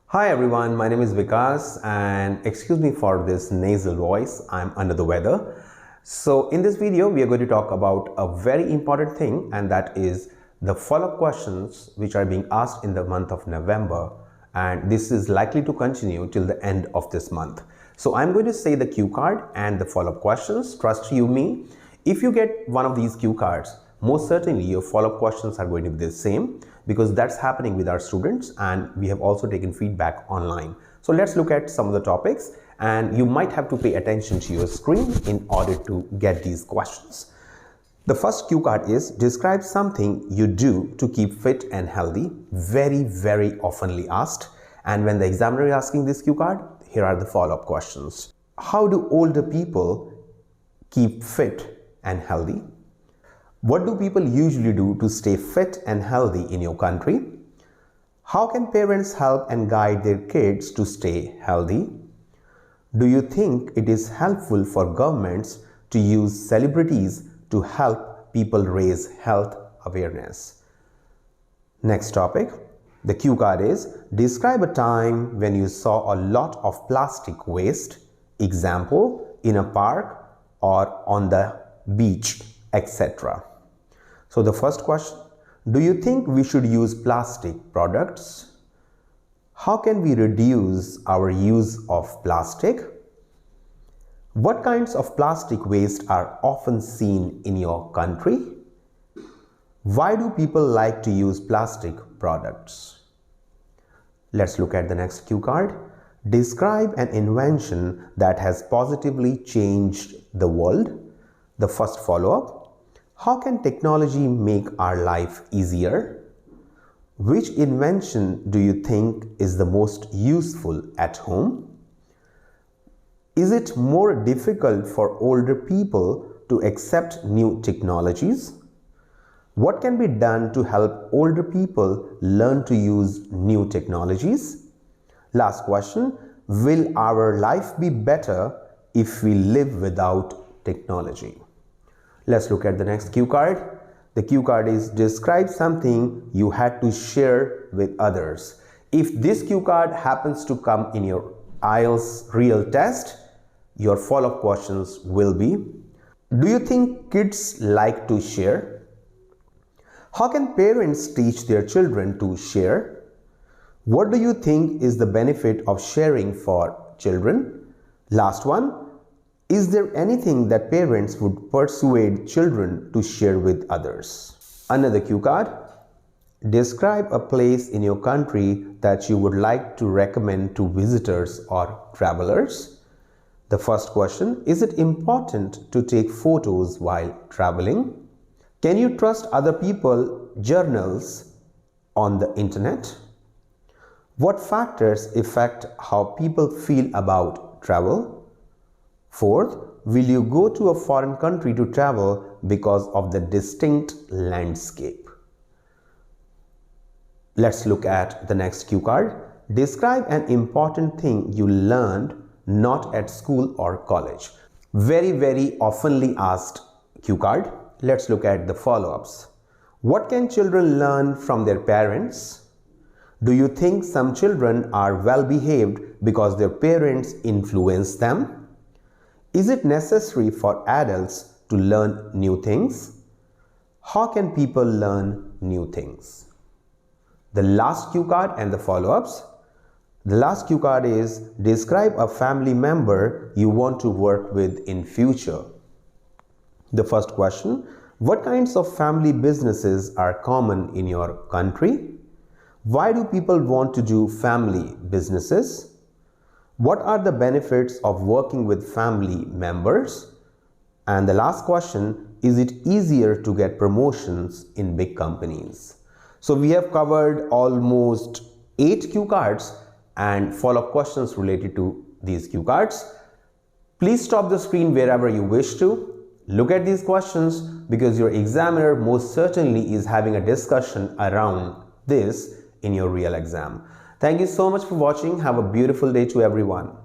Hi everyone, my name is Vikas and excuse me for this nasal voice, I'm under the weather. So in this video, we are going to talk about a very important thing, and that is the follow-up questions which are being asked in the month of November, and this is likely to continue till the end of this month. So I'm going to say the cue card and the follow-up questions. Trust you me, if you get one of these cue cards, most certainly your follow-up questions are going to be the same, because that's happening with our students and we have also taken feedback online. So let's look at some of the topics, and you might have to pay attention to your screen in order to get these questions. The first cue card is describe something you do to keep fit and healthy. Very oftenly asked, and when the examiner is asking this cue card, here are the follow-up questions. How do older people keep fit and healthy? What do people usually do to stay fit and healthy in your country? How can parents help and guide their kids to stay healthy? Do you think it is helpful for governments to use celebrities to help people raise health awareness? Next topic. The cue card is describe a time when you saw a lot of plastic waste, example, in a park or on the beach, etc. So the first question, do you think we should use plastic products? How can we reduce our use of plastic? What kinds of plastic waste are often seen in your country? Why do people like to use plastic products? Let's look at the next cue card. Describe an invention that has positively changed the world. The first follow-up. How can technology make our life easier? Which invention do you think is the most useful at home? Is it more difficult for older people to accept new technologies? What can be done to help older people learn to use new technologies? Last question, will our life be better if we live without technology? Let's look at the next cue card. The cue card is describe something you had to share with others. If this cue card happens to come in your IELTS real test, your follow-up questions will be, do you think kids like to share? How can parents teach their children to share? What do you think is the benefit of sharing for children? Last one. Is there anything that parents would persuade children to share with others? Another cue card. Describe a place in your country that you would like to recommend to visitors or travelers. The first question, is it important to take photos while traveling? Can you trust other people's journals on the internet? What factors affect how people feel about travel? Fourth, will you go to a foreign country to travel because of the distinct landscape? Let's look at the next cue card. Describe an important thing you learned not at school or college. Very oftenly asked cue card. Let's look at the follow-ups. What can children learn from their parents? Do you think some children are well behaved because their parents influence them? Is it necessary for adults to learn new things? How can people learn new things? The last cue card and the follow-ups. The last cue card is describe a family member you want to work with in future. The first question, what kinds of family businesses are common in your country? Why do people want to do family businesses? What are the benefits of working with family members? And the last question, is it easier to get promotions in big companies? So we have covered almost 8 cue cards and follow-up questions related to these cue cards. Please stop the screen wherever you wish to. Look at these questions, because your examiner most certainly is having a discussion around this in your real exam. Thank you so much for watching. Have a beautiful day to everyone.